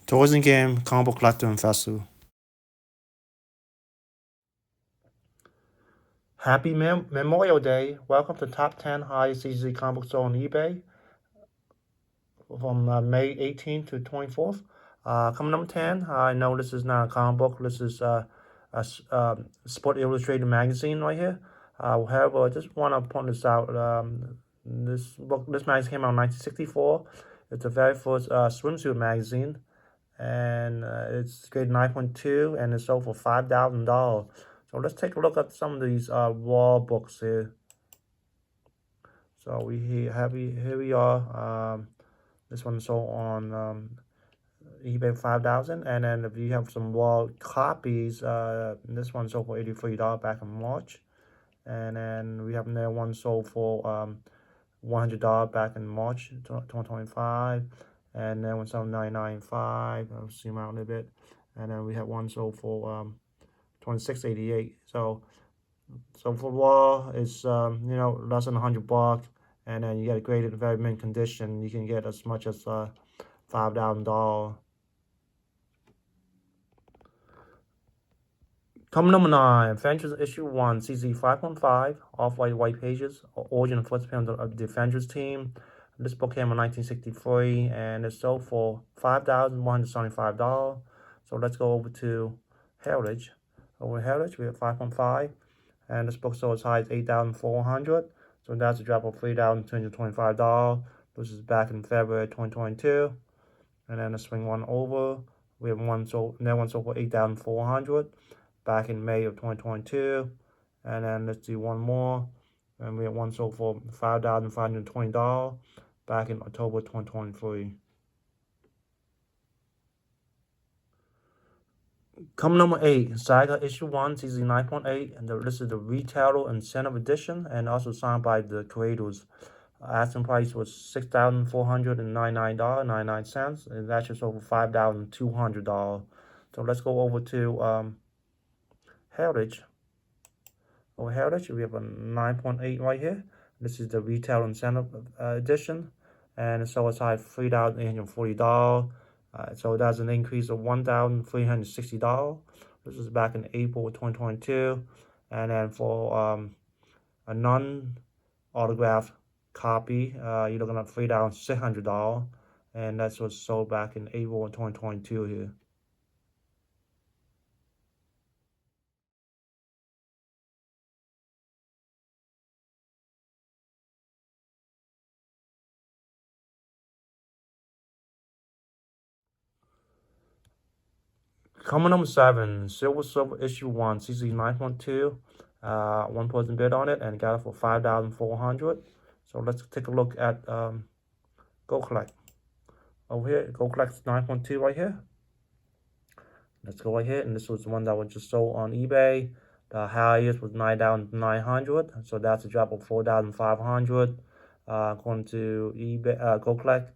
Toys and Game Comic Book Collector and Festival. Happy Memorial Day. Welcome to Top 10 Highest CGC Comic Book Store on eBay from May 18th to 24th. Coming number 10, I know this is not a comic book. This is a Sport Illustrated magazine right here. However, I just want to point this out. This magazine came out in 1964. It's the very first swimsuit magazine, and it's grade 9.2, and it's sold for $5,000. So let's take a look at some of these wall books here. So here we are. This one sold on eBay $5,000, and then if you have some wall copies, this one sold for $83 back in March, and then we have another one sold for $100 back in March 2025, and then one sold $99.5. I'll zoom out a little bit, and then we have one sold for $26.88. So for wall, it's less than $100, and then you get a graded very mint condition. You can get as much as $5,000. Coming number 9, Avengers Issue 1, CC 5.5, off-white white pages, origin and first appearance of the Avengers team. This book came in 1963, and it's sold for $5,175. So let's go over to Heritage. Over Heritage, we have 5.5, and this book sold as high as $8,400. So that's a drop of $3,225. This is back in February 2022. And then let's swing one over. We have one sold for $8,400 back in May of 2022. And then let's do one more. And we have one sold for $5,520 back in October 2023. Come number 8, Saga Issue 1, CZ 9.8, and this is the Retailer Incentive Edition, and also signed by the creators. Asking price was $6,499.99, and that's just over $5,200. So let's go over to Heritage. Over Heritage, we have a 9.8 right here. This is the Retail Incentive Edition, and it's sold as high as $3,840. So that's an increase of $1,360. This is back in April 2022. And then for a non-autographed copy, you're looking at $3,600. And that's what's sold back in April 2022 here. Coming number 7, Silver Surfer Issue 1, CC 9.2. One person bid on it and got it for $5,400. So let's take a look at Go Collect. Over here, Go Collect 9.2 right here. Let's go right here, and this was the one that was just sold on eBay. The highest was $9,900, so that's a drop of $4,500. According to eBay, Go Collect.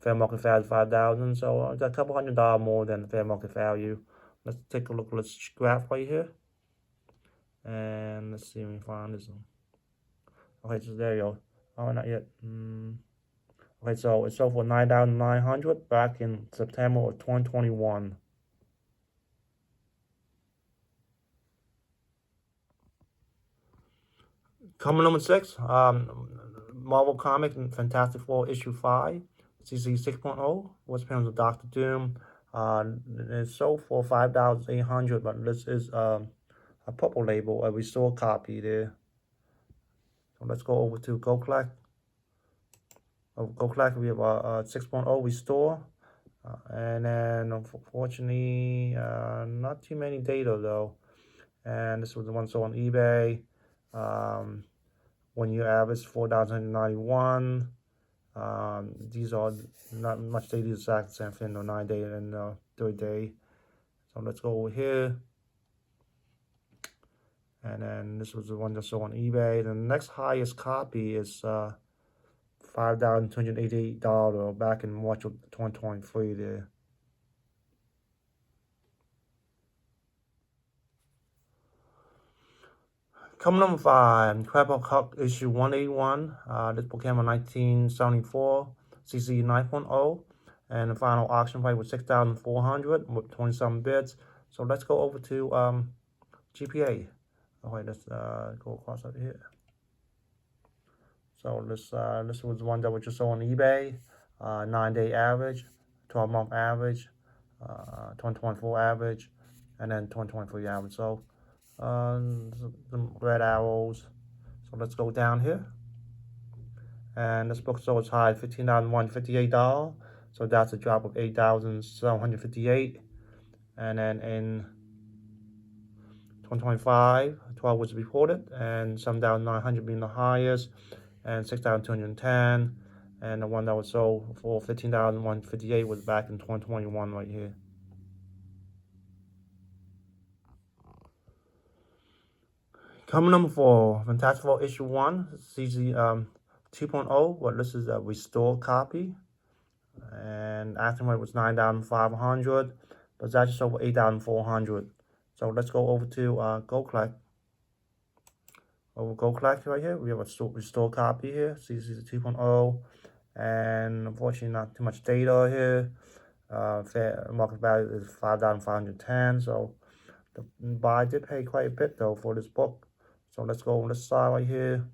Fair market value is $5,000, so it's a couple $100 more than the fair market value. Let's take a look at this graph right here, and let's see if we can find this one. Okay, so there you go. Oh, not yet. Okay, so it sold for $9,900 back in September of 2021. Coming number 6, Marvel Comics Fantastic Four Issue 5. CC 6.0, what's appearance of Doctor Doom. It's sold for $5,800, but this is a purple label, a restore copy there. So let's go over to Go Collect. Go Collect, we have a 6.0 restore, and then unfortunately, not too many data though. And this was the one sold on eBay. 1 year average $4,191. These are not much data, exact same thing, 9 day and 3rd day. So let's go over here. And then this was the one that sold on eBay. The next highest copy is $5,288 back in March of 2023 there. Coming number 5, Incredible Hulk Issue 181. This book came in 1974, CC 9.0. and the final auction price was 6,400 with 20-some bids. So let's go over to GPA. Okay, let's go across over here. So this was one that was just on eBay, 9-day average, 12-month average, 2024 average, and then 2023 average. So some red arrows. So let's go down here. And this book sold as high as $15,158. So that's a drop of $8,758. And then in 2025, 12 was reported, and 7,900 being the highest, and 6,210. And the one that was sold for 15,158 was back in 2021 right here. Coming number 4, Fantastic Four issue 1, CGC 2.0. Well, this is a restored copy, and asking rate was 9,500, but it's actually sold for 8,400. So let's go over to Go Collect. Over Go Collect right here, we have a restore copy here, CGC 2.0, and unfortunately not too much data here. Fair market value is 5,510. So the buyer did pay quite a bit though for this book. So let's go on this side right here.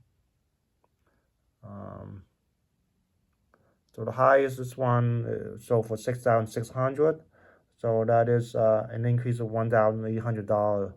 So the highest, this one sold for 6,600. So that is an increase of $1,800.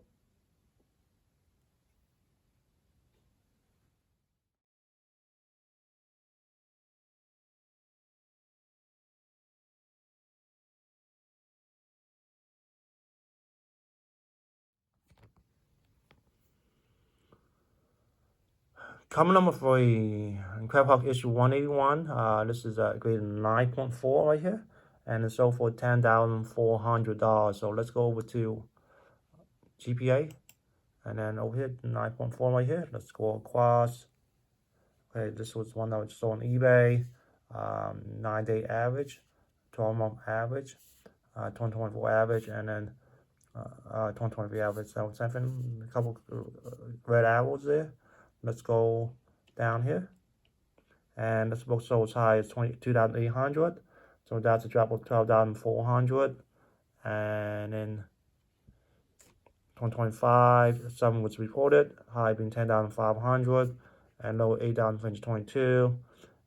Coming number 3, Incredible Hulk issue 181. This is a grade 9.4 right here, and it's sold for $10,400. So let's go over to GPA, and then over here 9.4 right here. Let's go across. Okay, this was one that was sold on eBay. 9-day average, 12-month average, 2024 average, and then 2023 average. So something, a couple red arrows there. Let's go down here, and this book sold as high as 22,800. So that's a drop of 12,400. And in 2025, 7 was reported, high being 10,500, and low 8,522.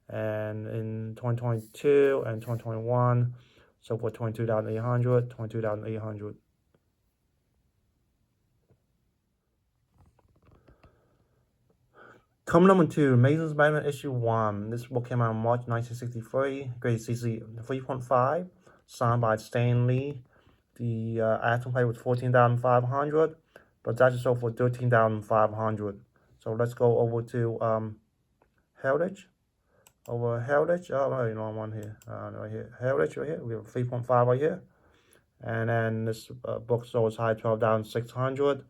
And in 2022 and 2021, so for 22,800, 22,800. Coming number 2, Amazing Spider-Man issue 1. This book came out in March 1963, grade CC 3.5, signed by Stan Lee. The asking price was 14,500, but that just sold for 13,500. So let's go over to Heritage. Over Heritage, you know, one here, right here, Heritage right here. We have 3.5 right here, and then this book sold as high 12,600.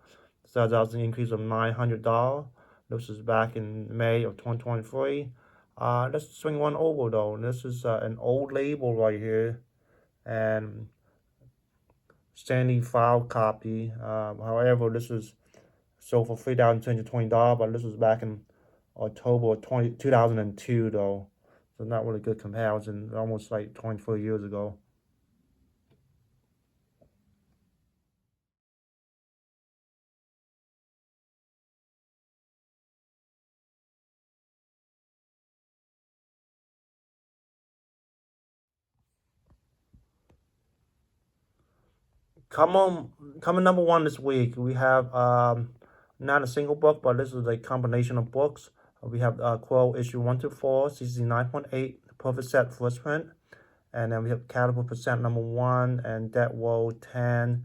So that's an increase of $900. This is back in May of 2023. Let's swing one over though. This is an old label right here, and standing file copy. However, this is sold for $3,220, but this was back in October 2002 though. So not really good comparison, almost like 24 years ago. Coming number 1 this week, we have not a single book, but this is a combination of books. We have Quill issue 1 to 4, CC 9.8, Perfect Set first print, and then we have Catapult Percent number 1 and Debt World 10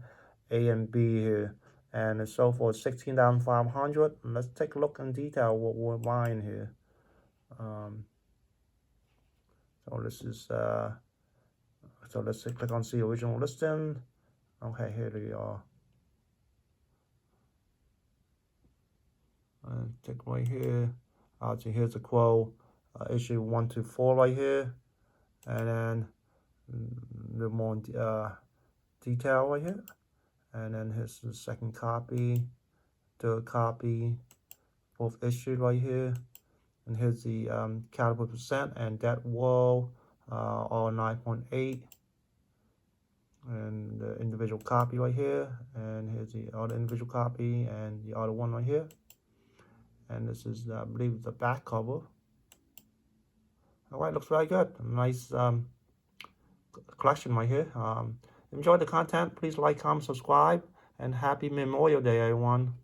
A and B here, and it's sold for 16,500. Let's take a look in detail what we're buying here. So this is so let's click on see original listing. Okay, here we are. Click right here. So here's the quote, issue 1 to 4 right here, and then a little more detail right here, and then here's the second copy, third copy, fourth issue right here, and here's the Catapult Percent and Debt World, all 9.8. individual copy right here, and here's the other individual copy and the other one right here. And this is, I believe, the back cover. All right, looks very good. Nice collection right here. Enjoy the content. Please like, comment, subscribe, and happy Memorial Day, everyone.